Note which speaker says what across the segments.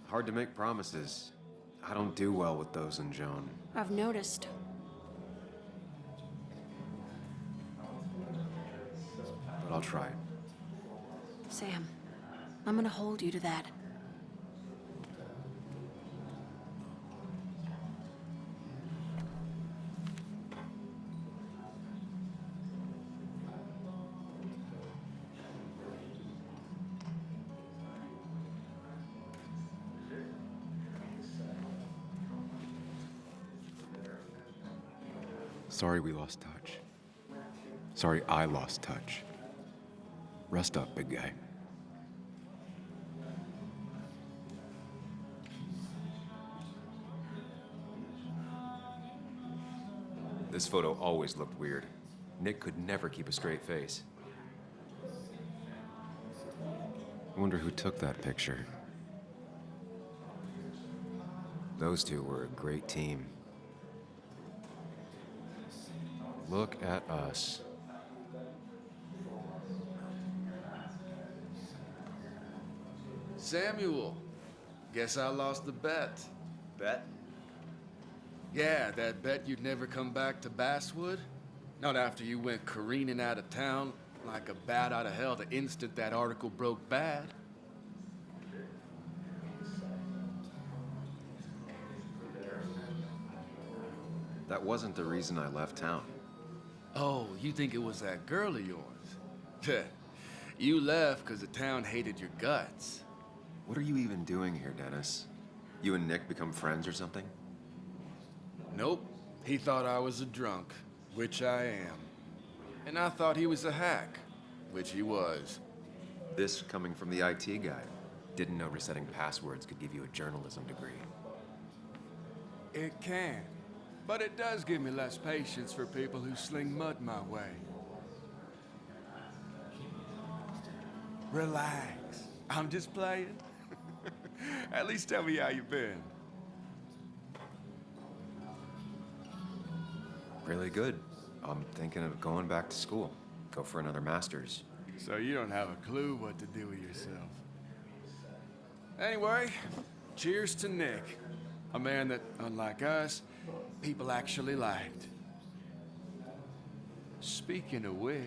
Speaker 1: Hard to make promises. I don't do well with those in Joan.
Speaker 2: I've noticed.
Speaker 1: But I'll try.
Speaker 2: Sam, I'm gonna hold you to that.
Speaker 1: Sorry we lost touch. Sorry I lost touch. Rest up, big guy. This photo always looked weird. Nick could never keep a straight face. I wonder who took that picture. Those two were a great team. Look at us.
Speaker 3: Samuel, guess I lost the bet.
Speaker 1: Bet?
Speaker 3: Yeah, that bet you'd never come back to Basswood? Not after you went careening out of town like a bat out of hell the instant that article broke bad.
Speaker 1: That wasn't the reason I left town.
Speaker 3: Oh, you think it was that girl of yours? You left because the town hated your guts.
Speaker 1: What are you even doing here, Dennis? You and Nick become friends or something?
Speaker 3: Nope. He thought I was a drunk, which I am. And I thought he was a hack, which he was.
Speaker 1: This coming from the IT guy. Didn't know resetting passwords could give you a journalism degree.
Speaker 3: It can. But it does give me less patience for people who sling mud my way. Relax. I'm just playing. At least tell me how you been.
Speaker 1: Really good. I'm thinking of going back to school. Go for another master's.
Speaker 3: So you don't have a clue what to do with yourself. Anyway, cheers to Nick. A man that, unlike us, people actually liked. Speaking of which...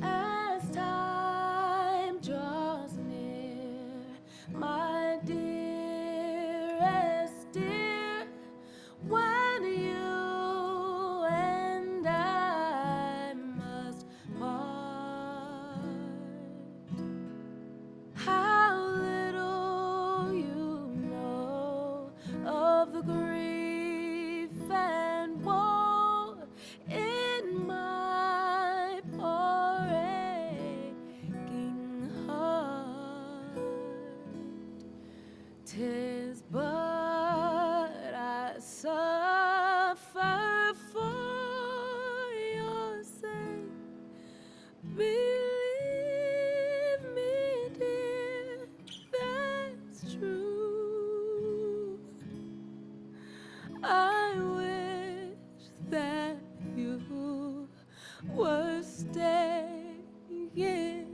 Speaker 4: As time draws near, my dearest dear, when you and I must part, how little you know of the grief and woe in my poor aching heart. 'Tis but I suffer for your sake. Believe me, dear, that's true. I wish that you were staying here.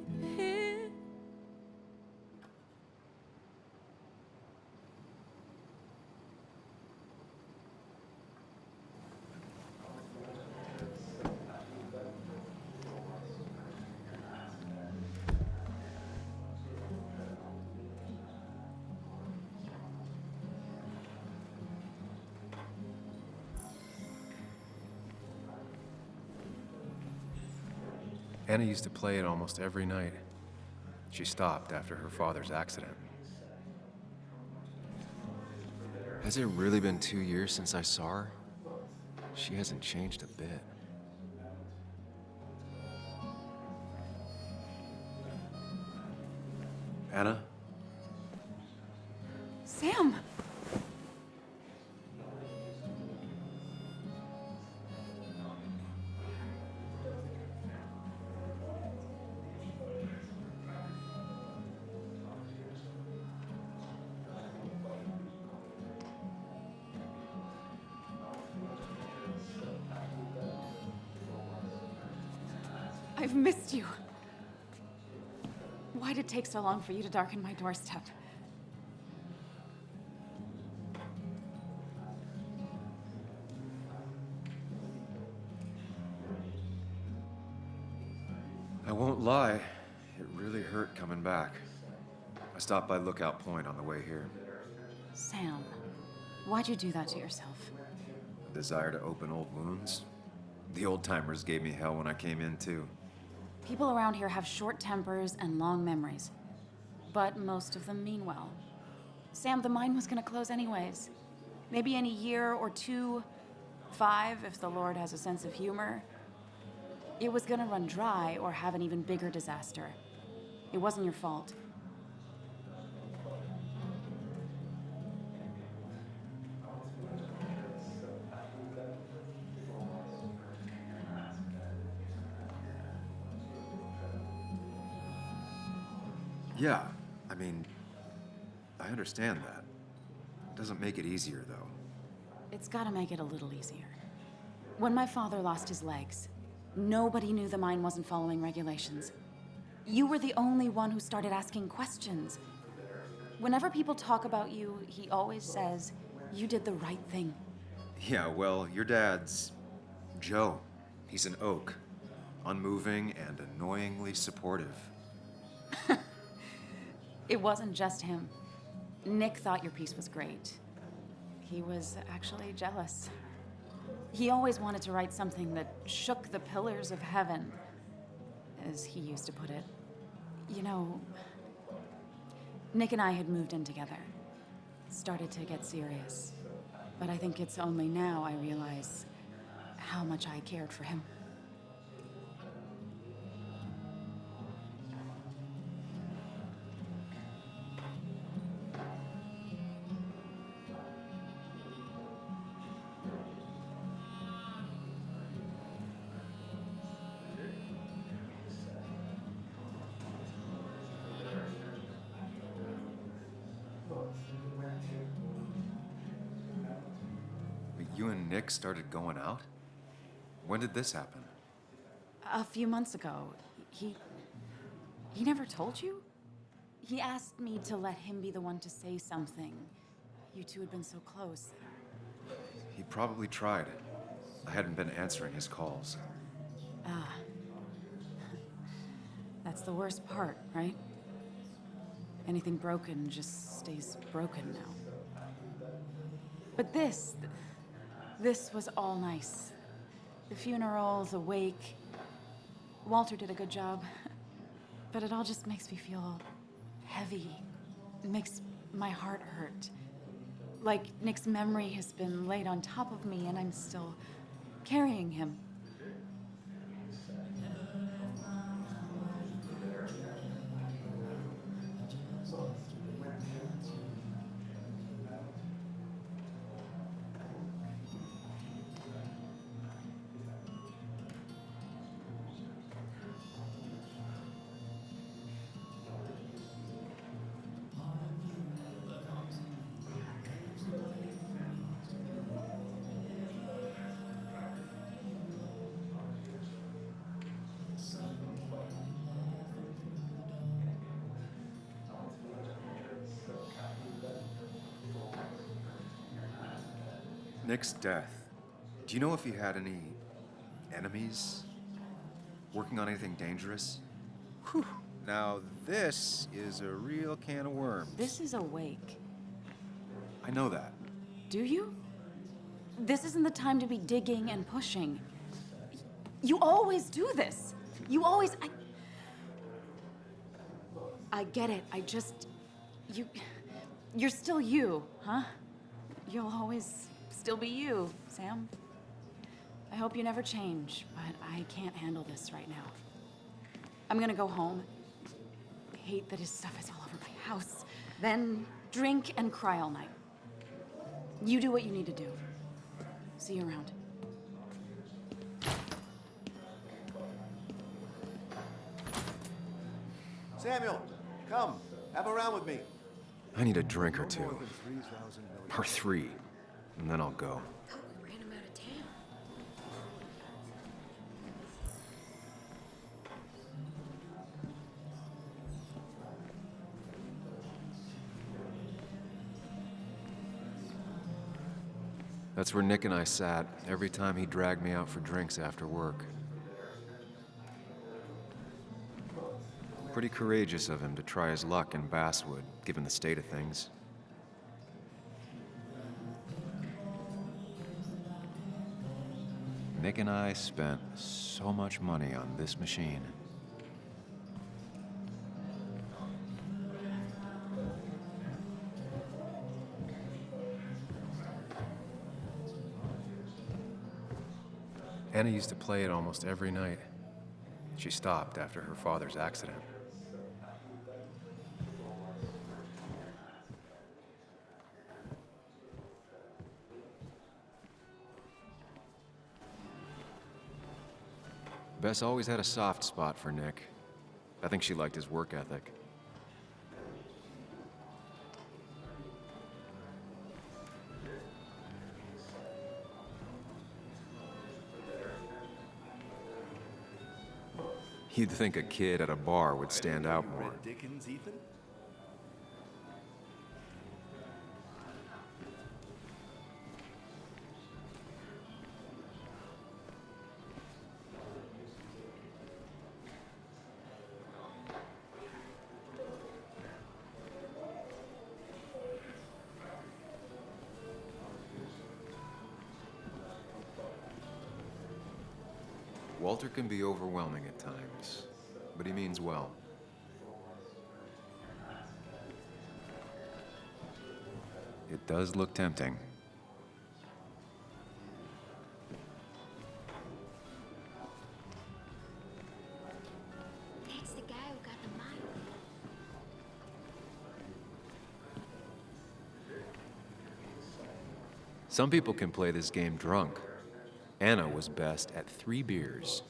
Speaker 1: Anna used to play it almost every night. She stopped after her father's accident. Has it really been 2 years since I saw her? She hasn't changed a bit. Anna?
Speaker 2: Sam!
Speaker 5: I've missed you. Why'd it take so long for you to darken my doorstep?
Speaker 1: I won't lie, it really hurt coming back. I stopped by Lookout Point on the way here.
Speaker 5: Sam, why'd you do that to yourself?
Speaker 1: A desire to open old wounds. The old-timers gave me hell when I came in, too.
Speaker 5: People around here have short tempers and long memories. But most of them mean well. Sam, the mine was gonna close anyways. Maybe in a year or 2, 5, if the Lord has a sense of humor. It was gonna run dry or have an even bigger disaster. It wasn't your fault.
Speaker 1: Yeah, I mean, I understand that. It doesn't make it easier, though.
Speaker 5: It's gotta make it a little easier. When my father lost his legs, nobody knew the mine wasn't following regulations. You were the only one who started asking questions. Whenever people talk about you, he always says, you did the right thing.
Speaker 1: Yeah, well, your dad's Joe. He's an oak. Unmoving and annoyingly supportive.
Speaker 5: It wasn't just him. Nick thought your piece was great. He was actually jealous. He always wanted to write something that shook the pillars of heaven, as he used to put it. You know, Nick and I had moved in together. Started to get serious. But I think it's only now I realize how much I cared for him.
Speaker 1: You and Nick started going out? When did this happen?
Speaker 5: A few months ago, he never told you? He asked me to let him be the one to say something. You two had been so close.
Speaker 1: He probably tried. I hadn't been answering his calls.
Speaker 5: Ah. That's the worst part, right? Anything broken just stays broken now. But this was all nice. The funeral, the wake. Walter did a good job. But it all just makes me feel heavy. It makes my heart hurt. Like Nick's memory has been laid on top of me and I'm still carrying him.
Speaker 1: Nick's death. Do you know if he had any enemies? Working on anything dangerous?
Speaker 6: Whew. Now this is a real can of worms.
Speaker 5: This is a wake.
Speaker 1: I know that.
Speaker 5: Do you? This isn't the time to be digging and pushing. You always do this. You always... I get it. You're still you, huh? You'll always still be you, Sam. I hope you never change, but I can't handle this right now. I'm gonna go home. I hate that his stuff is all over my house. Then drink and cry all night. You do what you need to do. See you around.
Speaker 7: Samuel, come. Have a round with me.
Speaker 1: I need a drink or two. Or 3. And then I'll go.
Speaker 2: Thought we ran him out of town.
Speaker 1: That's where Nick and I sat every time he dragged me out for drinks after work. Pretty courageous of him to try his luck in Basswood, given the state of things. Nick and I spent so much money on this machine. Anna used to play it almost every night. She stopped after her father's accident. Bess always had a soft spot for Nick. I think she liked his work ethic. You'd think a kid at a bar would stand out more.
Speaker 7: Read Dickens, Ethan?
Speaker 1: Walter can be overwhelming at times, but he means well. It does look tempting.
Speaker 2: That's the guy who got the mic.
Speaker 1: Some people can play this game drunk. Anna was best at 3 beers.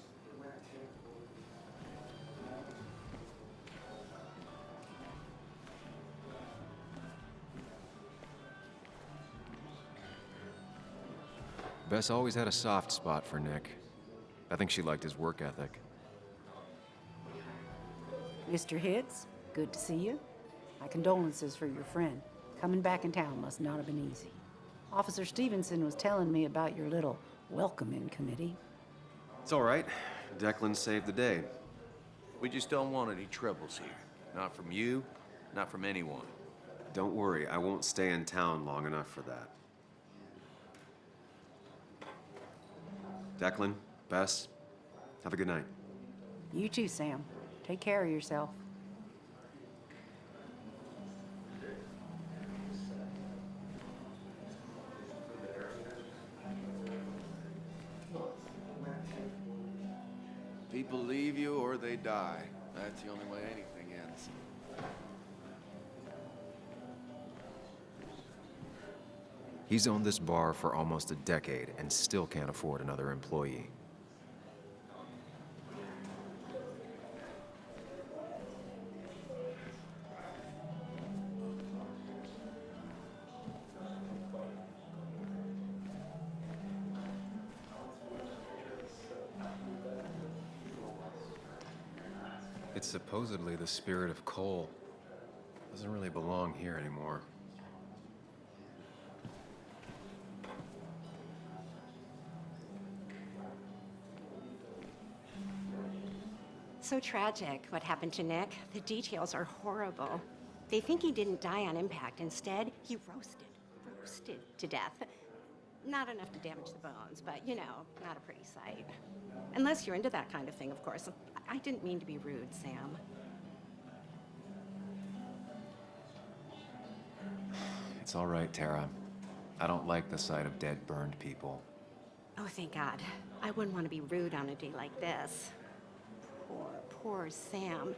Speaker 1: Bess always had a soft spot for Nick. I think she liked his work ethic.
Speaker 8: Mr. Hicks, good to see you. My condolences for your friend. Coming back in town must not have been easy. Officer Stevenson was telling me about your little welcoming committee.
Speaker 9: It's all right. Declan saved the day.
Speaker 10: We just don't want any troubles here. Not from you, not from anyone.
Speaker 9: Don't worry, I won't stay in town long enough for that. Declan, Bess, have a good night.
Speaker 8: You too, Sam. Take care of yourself.
Speaker 3: People leave you or they die. That's the only way anything ends.
Speaker 1: He's owned this bar for almost a decade and still can't afford another employee. It's supposedly the spirit of coal. Doesn't really belong here anymore.
Speaker 2: So tragic, what happened to Nick. The details are horrible. They think he didn't die on impact. Instead, he roasted to death. Not enough to damage the bones, but, you know, not a pretty sight. Unless you're into that kind of thing, of course. I didn't mean to be rude, Sam.
Speaker 1: It's all right, Tara. I don't like the sight of dead, burned people.
Speaker 2: Oh, thank God. I wouldn't want to be rude on a day like this. Poor Sam.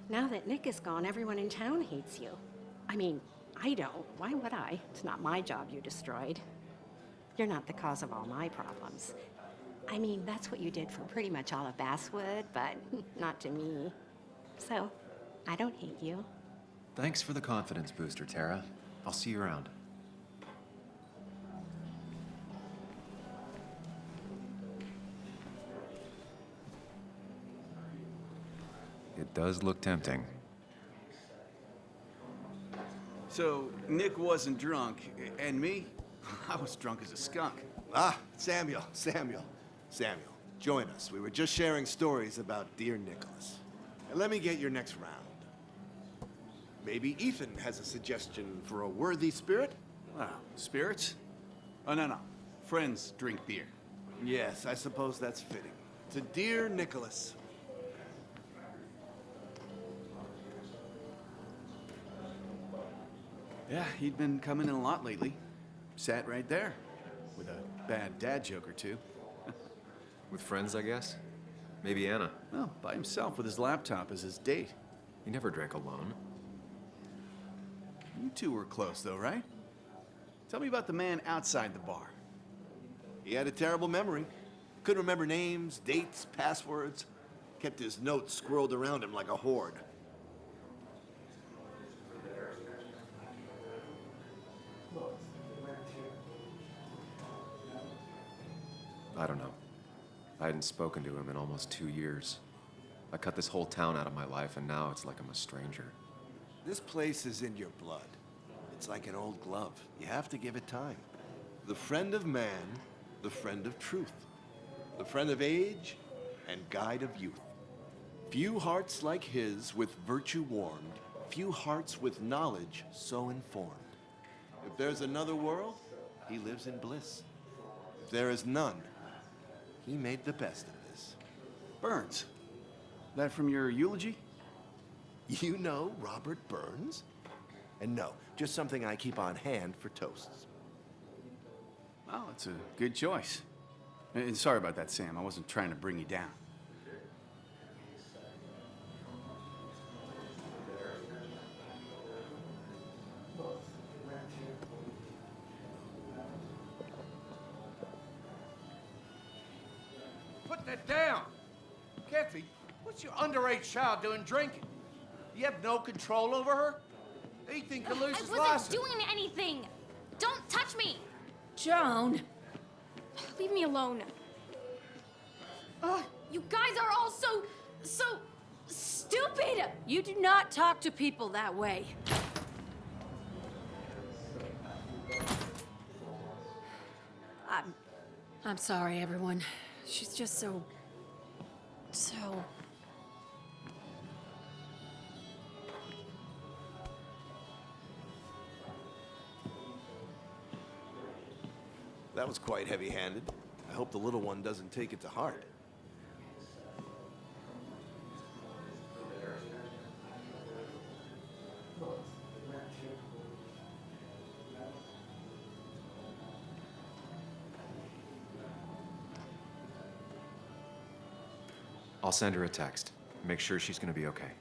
Speaker 2: Now that Nick is gone, everyone in town hates you. I mean, I don't. Why would I? It's not my job you destroyed. You're not the cause of all my problems. I mean, that's what you did for pretty much all of Basswood, but not to me. So, I don't hate you.
Speaker 1: Thanks for the confidence booster, Tara. I'll see you around. It does look tempting.
Speaker 10: So, Nick wasn't drunk, and me?
Speaker 3: I was drunk as a skunk.
Speaker 7: Ah, Samuel. Join us. We were just sharing stories about dear Nicholas. And let me get your next round. Maybe Ethan has a suggestion for a worthy spirit?
Speaker 3: Wow, spirits? Oh, no. Friends drink beer.
Speaker 7: Yes, I suppose that's fitting. To dear Nicholas.
Speaker 3: Yeah, he'd been coming in a lot lately. Sat right there, with a bad dad joke or two.
Speaker 9: With friends, I guess? Maybe Anna.
Speaker 3: Well, by himself with his laptop as his date.
Speaker 9: He never drank alone.
Speaker 3: You two were close, though, right? Tell me about the man outside the bar.
Speaker 7: He had a terrible memory. Couldn't remember names, dates, passwords. Kept his notes squirreled around him like a hoard.
Speaker 9: I don't know. I hadn't spoken to him in almost 2 years. I cut this whole town out of my life, and now it's like I'm a stranger.
Speaker 7: This place is in your blood. It's like an old glove. You have to give it time. The friend of man, the friend of truth. The friend of age and guide of youth. Few hearts like his with virtue warmed, few hearts with knowledge so informed. If there's another world, he lives in bliss. If there is none, he made the best of this.
Speaker 3: Burns. That from your eulogy?
Speaker 7: You know Robert Burns? And no, just something I keep on hand for toasts.
Speaker 3: Well, it's a good choice. And sorry about that, Sam. I wasn't trying to bring you down.
Speaker 10: Put that down! Kathy, what's your underage child doing drinking? You have no control over her? Ethan could lose his
Speaker 11: I
Speaker 10: license.
Speaker 11: wasn't doing anything! Don't touch me!
Speaker 4: Joan!
Speaker 11: Leave me alone. Ugh, you guys are all so stupid!
Speaker 4: You do not talk to people that way. I'm sorry, everyone. She's just so...
Speaker 7: That was quite heavy-handed. I hope the little one doesn't take it to heart.
Speaker 9: I'll send her a text. Make sure she's gonna be okay.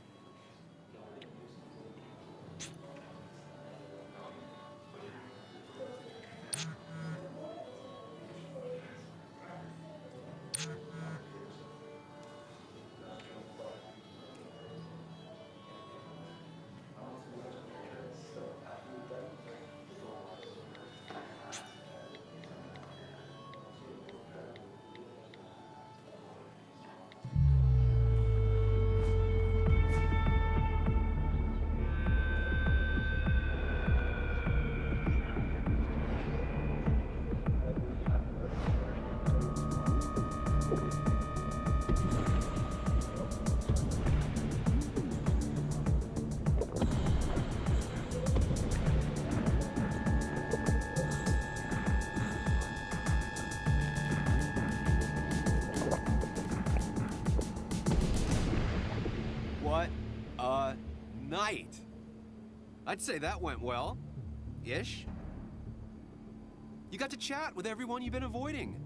Speaker 10: What a night! I'd say that went well. Ish. You got to chat with everyone you've been avoiding.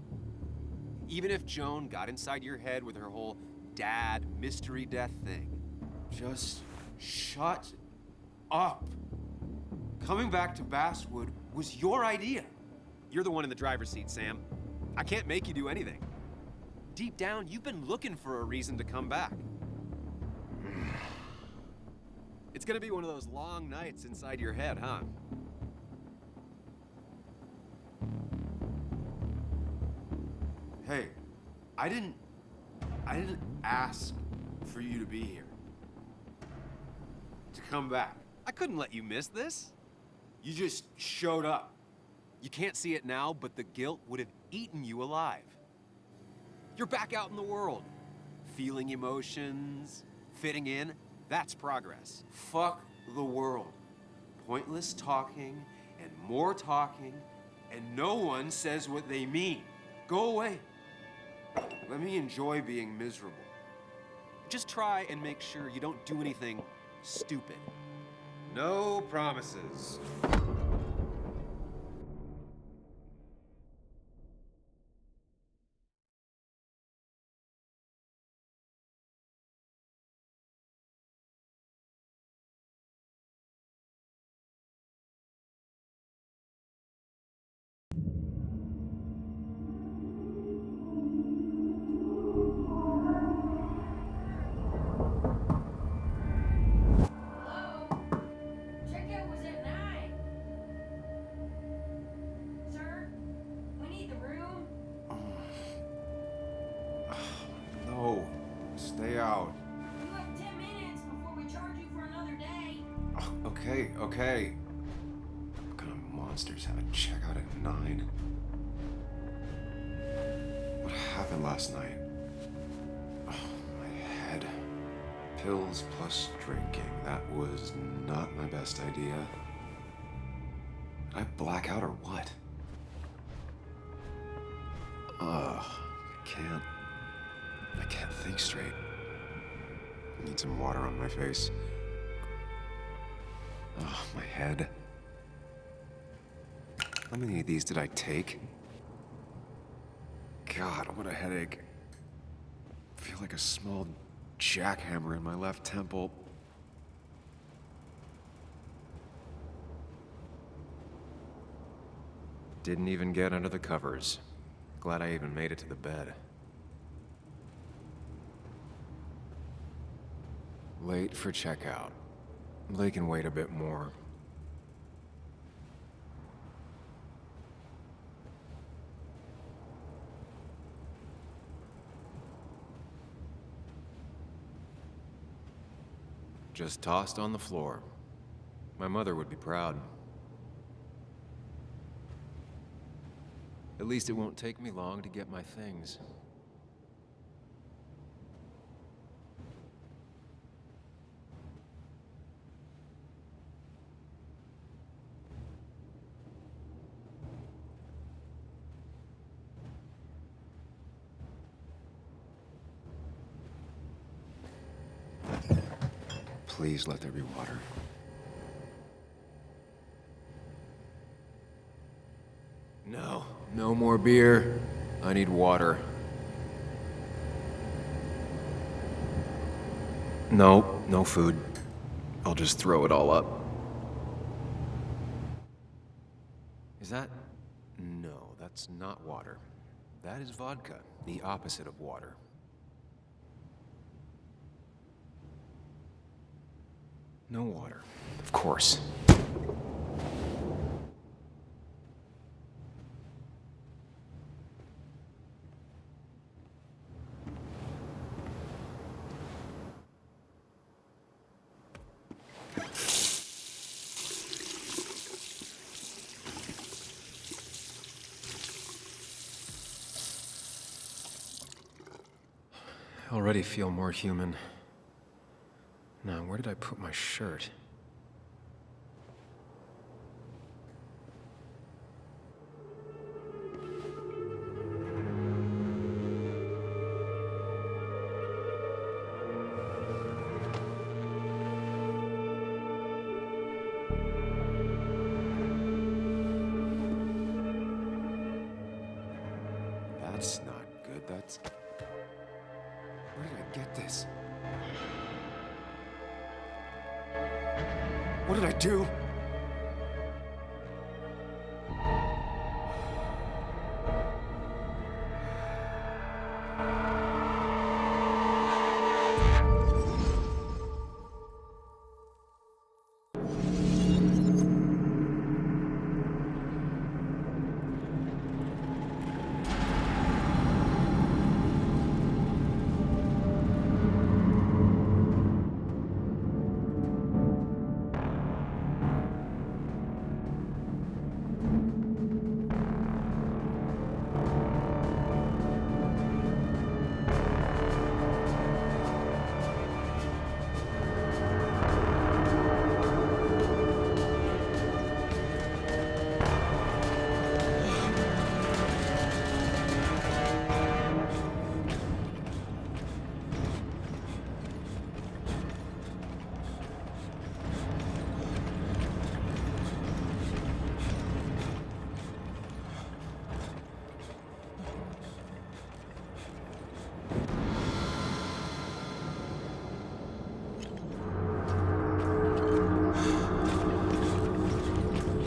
Speaker 10: Even if Joan got inside your head with her whole dad mystery death thing. Just shut up. Coming back to Basswood was your idea. You're the one in the driver's seat, Sam. I can't make you do anything. Deep down, you've been looking for a reason to come back. It's gonna be one of those long nights inside your head, huh? Hey, I didn't ask for you to be here. To come back. I couldn't let you miss this. You just showed up. You can't see it now, but the guilt would have eaten you alive. You're back out in the world, feeling emotions, fitting in. That's progress. Fuck the world. Pointless talking and more talking, and no one says what they mean. Go away. Let me enjoy being miserable. Just try and make sure you don't do anything stupid.
Speaker 1: No promises.
Speaker 11: Checkout was at 9. Sir, we need the room.
Speaker 1: No, stay out.
Speaker 11: You have 10 minutes before we charge you for another day.
Speaker 1: Okay. What kind of monsters have a checkout at 9? What happened last night? Oh, my head. Pills plus drinking. That was not my best idea. Did I black out or what? I can't think straight. I need some water on my face. Oh, my head. How many of these did I take? God, what a headache. I feel like a small jackhammer in my left temple. Didn't even get under the covers. Glad I even made it to the bed. Late for checkout. They can wait a bit more. Just tossed on the floor. My mother would be proud. At least it won't take me long to get my things. Please let there be water. No more beer. I need water. No food. I'll just throw it all up. Is that? No, that's not water. That is vodka, the opposite of water. No water, of course. I already feel more human. Now, where did I put my shirt? That's not good. That's... Where did I get this? What did I do?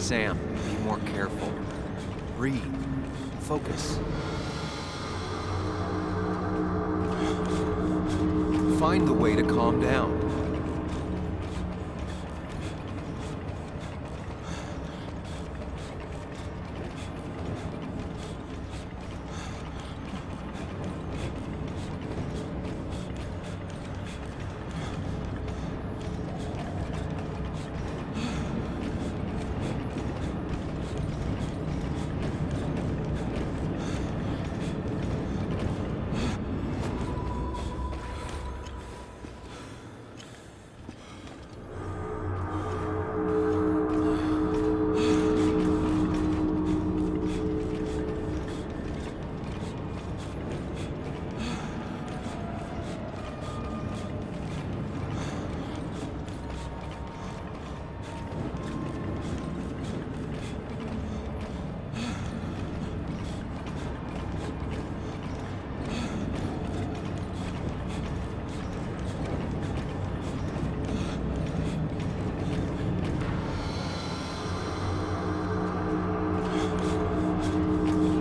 Speaker 10: Sam, be more careful. Breathe. Focus. Find the way to calm down.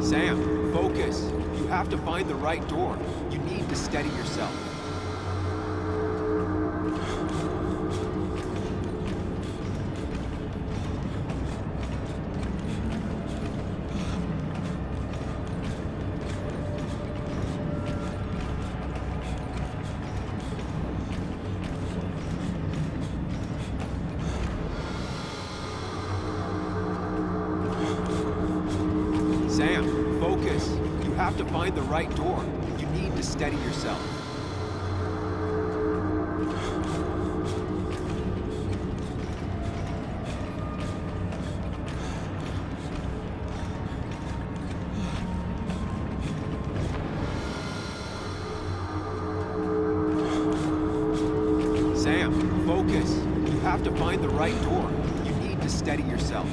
Speaker 10: Sam, focus. You have to find the right door. You need to steady yourself. Sam, focus. You have to find the right door. You need to steady yourself. Sam, focus. You have to find the right door. You need to steady yourself.